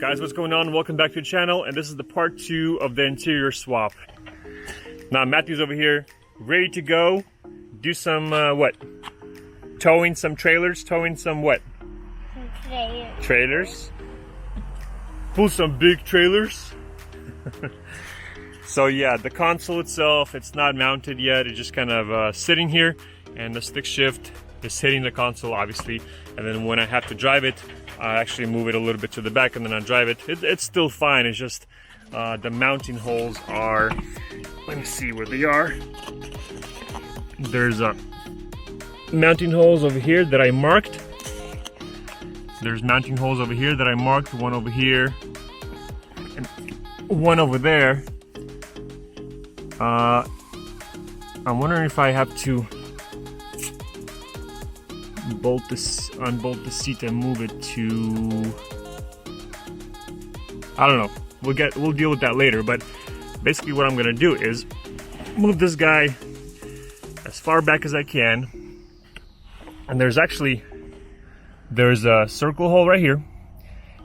Guys, what's going on? Welcome back to the channel, and this is the part 2 of the interior swap. Now Matthew's over here ready to go do some towing some trailers, some what? Some Trailers. Pull some big trailers. So yeah, the console itself, it's not mounted yet. It's just kind of sitting here, and the stick shift is hitting the console obviously, and then when I have to drive it, I actually move it a little bit to the back and then I drive it. It's still fine. It's just the mounting holes are, let me see where they are. There's mounting holes over here that I marked. There's mounting holes over here that I marked, one over here and one over there. I'm wondering if I have to unbolt the seat and move it to, I don't know, we'll deal with that later. But basically what I'm gonna do is move this guy as far back as I can, and there's a circle hole right here,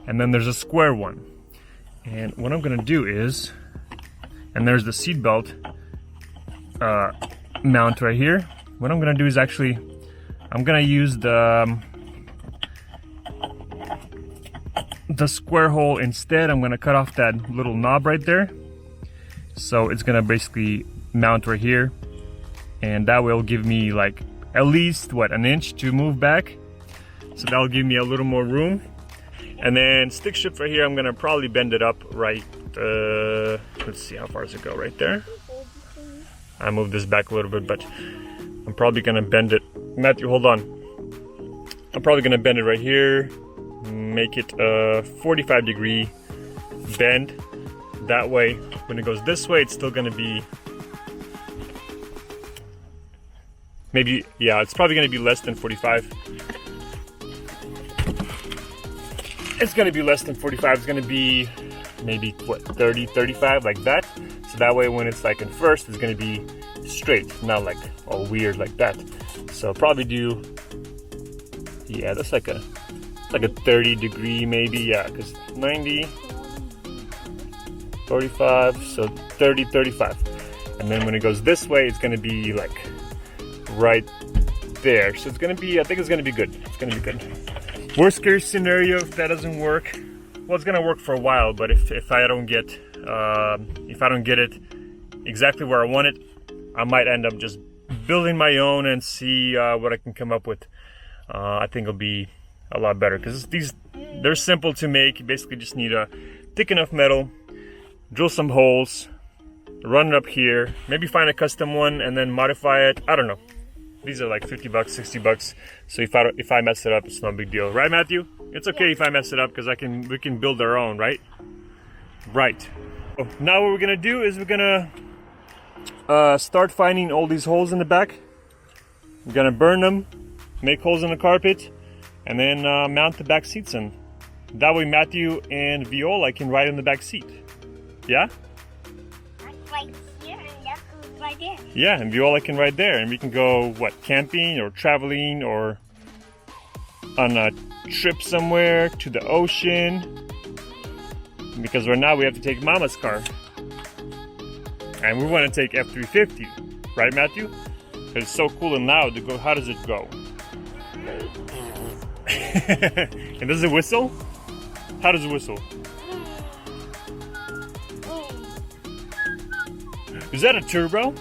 and then there's a square one. And what I'm gonna do is, and there's the seat belt mount right here. What I'm gonna do is actually, I'm gonna use the square hole instead. I'm gonna cut off that little knob right there, so it's gonna basically mount right here, and that will give me like at least an inch to move back, so that'll give me a little more room. And then stick shift right here, I'm gonna probably bend it up right, let's see, how far does it go? Right there. I moved this back a little bit, but I'm probably gonna bend it. Matthew, hold on. I'm probably gonna bend it right here, make it a 45-degree bend. That way, when it goes this way, it's still gonna be, maybe, yeah, it's probably gonna be less than 45. It's gonna be less than 45. It's gonna be maybe, what, 30, 35, like that. So that way, when it's like in first, it's gonna be straight, not like all weird like that. So probably do, yeah, that's like a 30-degree maybe, yeah, because 90, 45, so 30, 35. And then when it goes this way, it's gonna be like right there. So it's gonna be, I think it's gonna be good. It's gonna be good. Worst case scenario, if that doesn't work, well, it's gonna work for a while, but if I don't get it exactly where I want it, I might end up just building my own and see what I can come up with. I think it'll be a lot better, because they're simple to make. You basically just need a thick enough metal, drill some holes, run it up here, maybe find a custom one and then modify it. I don't know. These are like 50 bucks, 60 bucks. So if I mess it up, it's no big deal, right, Matthew? It's okay if I mess it up, because we can build our own, right? Right. So now what we're gonna do is we're gonna start finding all these holes in the back. We're gonna burn them, make holes in the carpet, and then mount the back seats in. That way Matthew and Viola can ride in the back seat. Yeah? right here, and that goes right there. Yeah, and Viola can ride there, and we can go, camping or traveling or on a trip somewhere to the ocean. Because right now we have to take Mama's car. And we want to take F350, right, Matthew? Because it's so cool and loud to go. How does it go? And does it whistle? How does it whistle? Is that a turbo?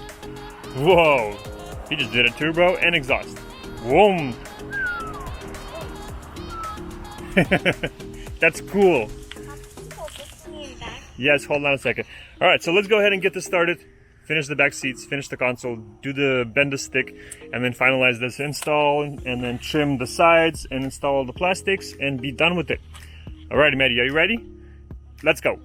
Whoa! He just did a turbo and exhaust. Whoa! That's cool. Yes, hold on a second. All right, so let's go ahead and get this started. Finish the back seats, finish the console, bend the stick, and then finalize this install, and then trim the sides and install all the plastics and be done with it. All right, Maddie, are you ready? Let's go.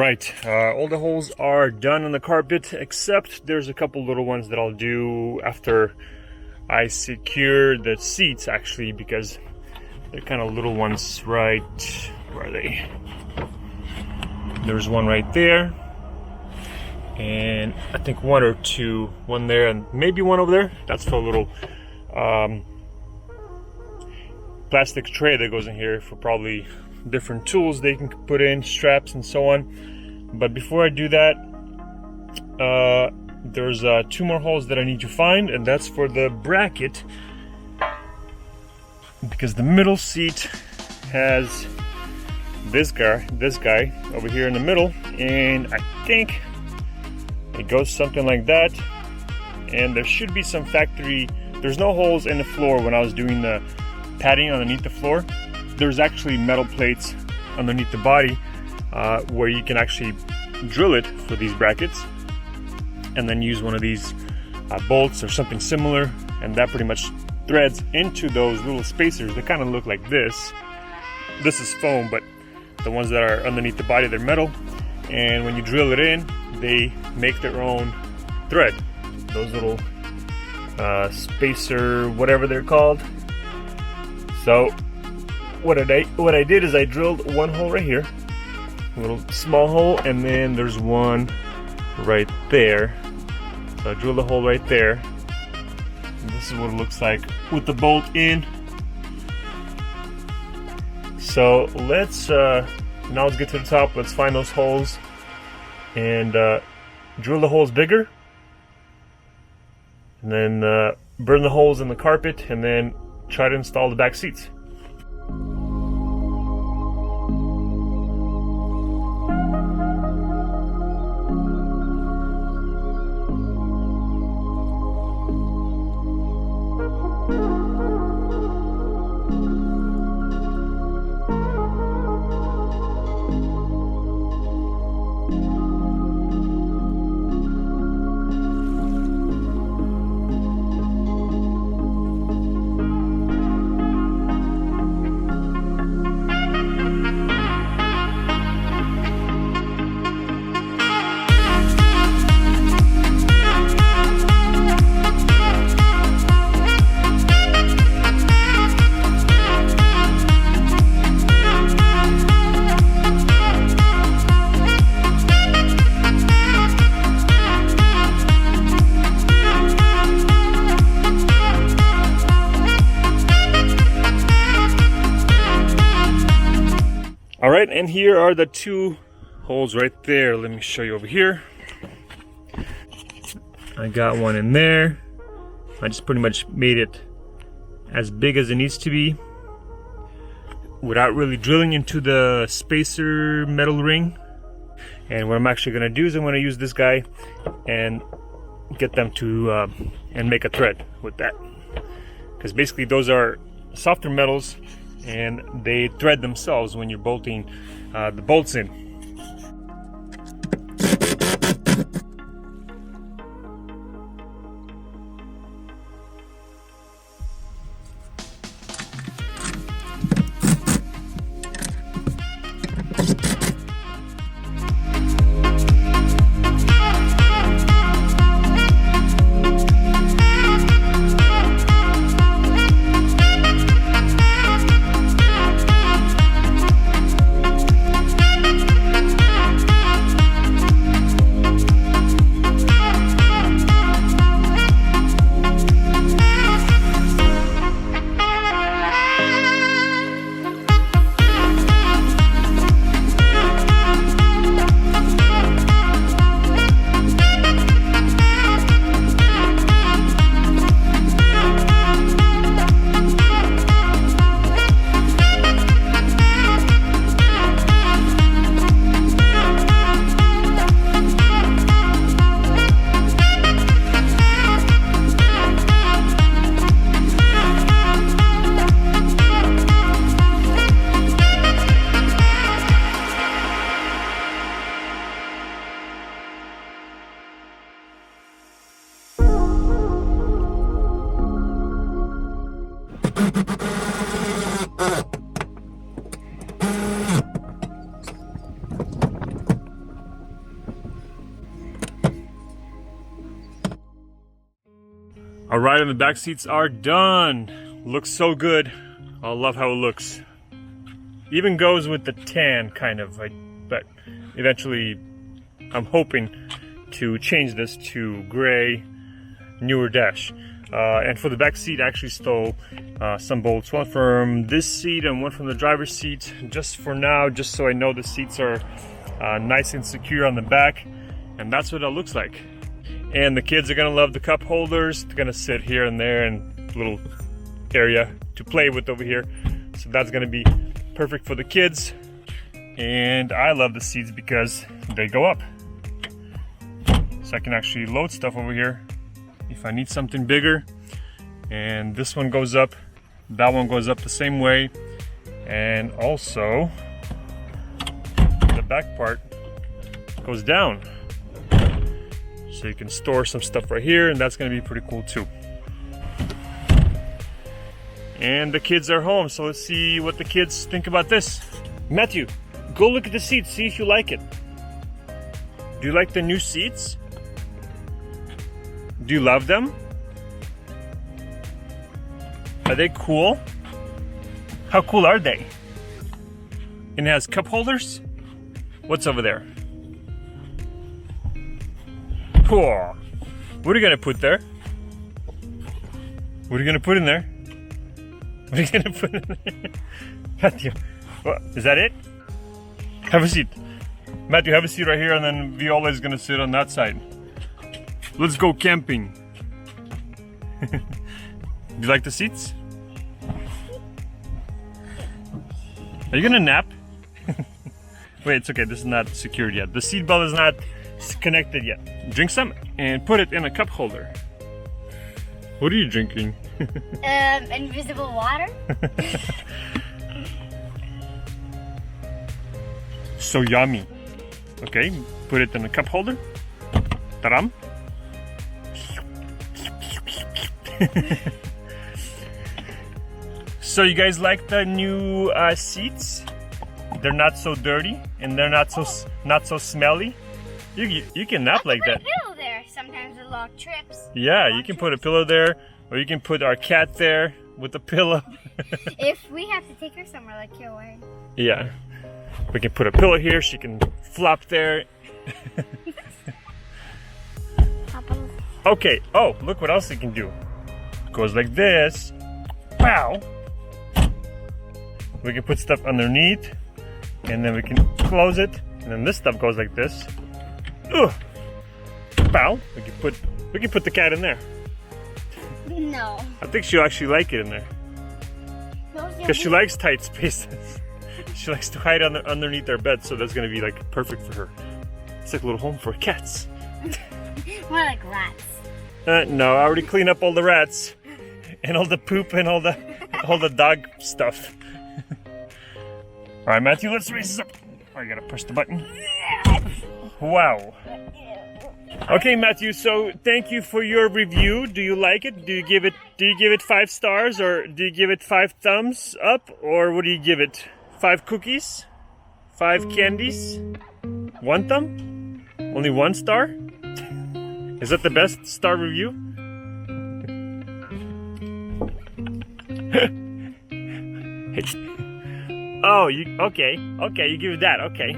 right, all the holes are done on the carpet, except there's a couple little ones that I'll do after I secure the seats, actually, because they're kind of little ones. Right, where are they? There's one right there, and I think one or two, one there and maybe one over there. That's for a little plastic tray that goes in here for probably different tools they can put in, straps and so on. But before I do that, there's 2 more holes that I need to find, and that's for the bracket, because the middle seat has this guy over here in the middle, and I think it goes something like that. And there should be some factory, there's no holes in the floor. When I was doing the padding underneath the floor, there's actually metal plates underneath the body where you can actually drill it for these brackets, and then use one of these bolts or something similar, and that pretty much threads into those little spacers that kind of look like this. This is foam, but the ones that are underneath the body, they're metal, and when you drill it in, they make their own thread. Those little spacer, whatever they're called. So what I did is I drilled one hole right here, a little small hole, and then there's one right there. So I drilled a hole right there. And this is what it looks like with the bolt in. So let's now let's get to the top. Let's find those holes and drill the holes bigger, and then burn the holes in the carpet, and then try to install the back seats. All right, and here are the 2 holes right there. Let me show you over here. I got one in there. I just pretty much made it as big as it needs to be without really drilling into the spacer metal ring. And what I'm actually gonna do is I'm gonna use this guy and get them to and make a thread with that, because basically those are softer metals and they thread themselves when you're bolting the bolts in. All right, and the back seats are done. Looks so good. I love how it looks. Even goes with the tan, kind of. But eventually, I'm hoping to change this to gray, newer dash. And for the back seat, I actually stole some bolts. One from this seat and one from the driver's seat. Just for now, just so I know the seats are nice and secure on the back. And that's what it looks like. And the kids are gonna love the cup holders. They're gonna sit here and there and little area to play with over here. So that's gonna be perfect for the kids. And I love the seats because they go up. So I can actually load stuff over here if I need something bigger. And this one goes up, that one goes up the same way. And also the back part goes down. So you can store some stuff right here, and that's gonna be pretty cool too. And the kids are home, so let's see what the kids think about this. Matthew, go look at the seats, see if you like it. Do you like the new seats? Do you love them? Are they cool? How cool are they? And it has cup holders? What's over there? Cool. What are you gonna put there? What are you gonna put in there? What are you gonna put in there? Matthew, what, is that it? Have a seat. Matthew, have a seat right here, and then Viola is gonna sit on that side. Let's go camping. Do you like the seats? Are you gonna nap? Wait, it's okay, this is not secured yet. The seat belt is not connected yet. Drink some and put it in a cup holder. What are you drinking? Invisible water. So yummy. Okay, put it in a cup holder. Ta-dam. So you guys like the new seats? They're not so dirty and they're not so smelly. You can nap like that. Put a pillow there. Sometimes with long trips. Yeah, you can put a pillow there, or you can put our cat there with a pillow. If we have to take her somewhere like you're wearing. Yeah, we can put a pillow here. She can flop there. Okay. Oh, look what else you can do. It goes like this. Wow. We can put stuff underneath, and then we can close it, and then this stuff goes like this. Ugh. Bow. We can put the cat in there. No. I think she'll actually like it in there. Because she likes tight spaces. She likes to hide underneath our bed, so that's gonna be like perfect for her. It's like a little home for cats. More like rats. No, I already cleaned up all the rats and all the poop and all the dog stuff. All right, Matthew, let's raise this up. Oh, you gotta push the button. Wow. Okay, Matthew, so thank you for your review. Do you like it? Do you give it 5 stars, or do you give it 5 thumbs up, or what do you give it? 5 cookies? 5 candies? 1 thumb? Only 1 star? Is that the best star review? Oh, okay, you give it that, okay.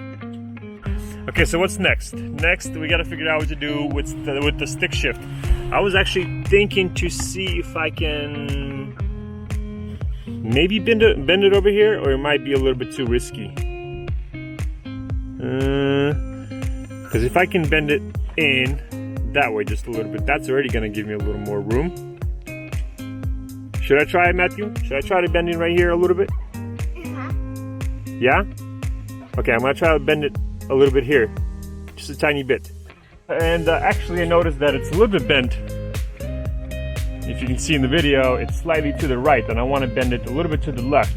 Okay, so what's next? Next, we gotta figure out what to do with the stick shift. I was actually thinking to see if I can maybe bend it over here, or it might be a little bit too risky. Because if I can bend it in that way just a little bit, that's already gonna give me a little more room. Should I try it, Matthew? Should I try to bend it right here a little bit? Yeah? Okay, I'm gonna try to bend it a little bit here, just a tiny bit. And actually I noticed that it's a little bit bent. If you can see in the video, it's slightly to the right, and I want to bend it a little bit to the left.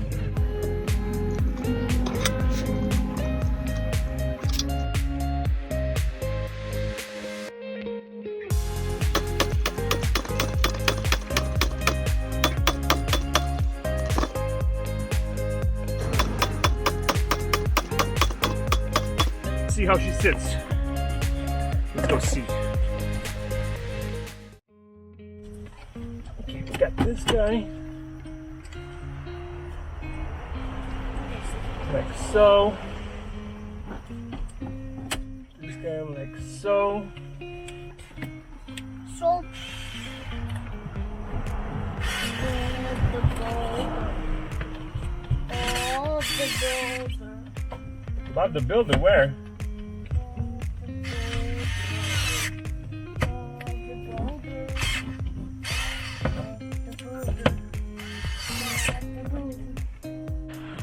See how she sits. Let's go see. this guy. Like so. This guy like so. So. About the builder, where?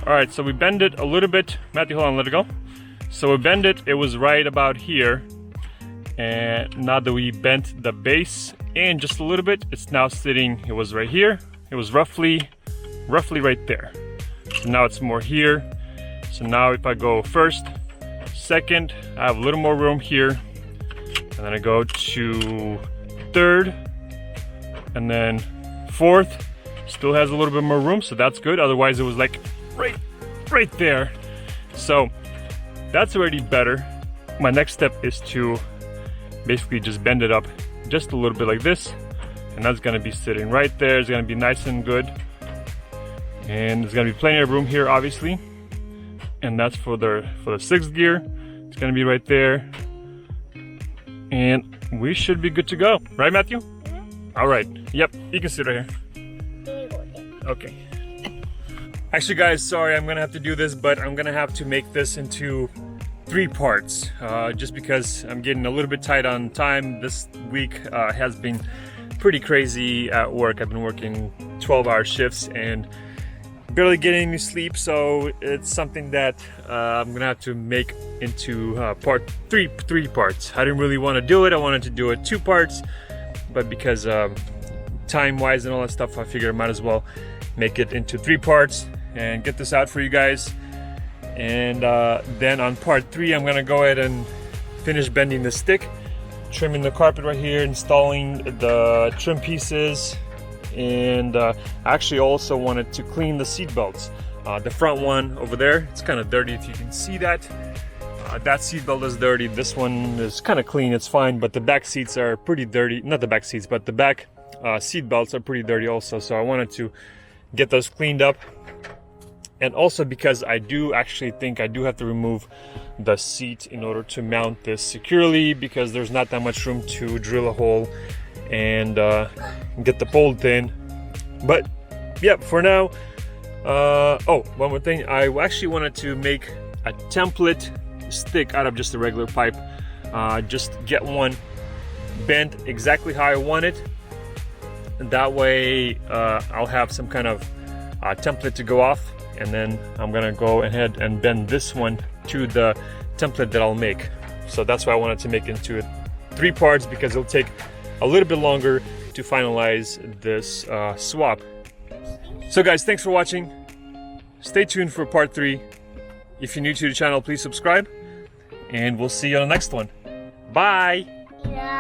Alright, so we bend it a little bit. Matthew, hold on, let it go. So we bend it, it was right about here. And now that we bent the base in just a little bit, it's now sitting, it was right here. It was roughly right there. So now it's more here. So now if I go first, second, I have a little more room here. And then I go to third, and then fourth, still has a little bit more room, so that's good. Otherwise it was like right there. So that's already better. My next step is to basically just bend it up just a little bit like this, and that's gonna be sitting right there. It's gonna be nice and good, and there's gonna be plenty of room here, obviously. And that's for the sixth gear. It's gonna be right there, and we should be good to go, right, Matthew? All right. Yep, you can sit right here. Okay. Actually, guys, sorry, I'm gonna have to do this, but I'm gonna have to make this into 3 parts, just because I'm getting a little bit tight on time. This week has been pretty crazy at work. I've been working 12-hour shifts and barely getting any sleep, so it's something that I'm gonna have to make into three parts. I didn't really want to do it. I wanted to do it 2 parts, but because time-wise and all that stuff, I figured I might as well make it into 3 parts and get this out for you guys. And then on part 3, I'm gonna go ahead and finish bending the stick, trimming the carpet right here, installing the trim pieces, and I actually also wanted to clean the seat belts. The front one over there, it's kind of dirty if you can see that. That seat belt is dirty. This one is kind of clean, it's fine, but the back seats are pretty dirty. Not the back seats, but the back seat belts are pretty dirty also, so I wanted to get those cleaned up. And also because I do actually think I do have to remove the seat in order to mount this securely, because there's not that much room to drill a hole and get the bolt in. But yeah, for now, oh, one more thing. I actually wanted to make a template stick out of just a regular pipe. Just get one bent exactly how I want it. And that way I'll have some kind of template to go off. And then I'm gonna go ahead and bend this one to the template that I'll make. So that's why I wanted to make it into 3 parts, because it'll take a little bit longer to finalize this swap. So guys, thanks for watching. Stay tuned for part 3. If you're new to the channel, please subscribe, and we'll see you on the next one. Bye! Yeah.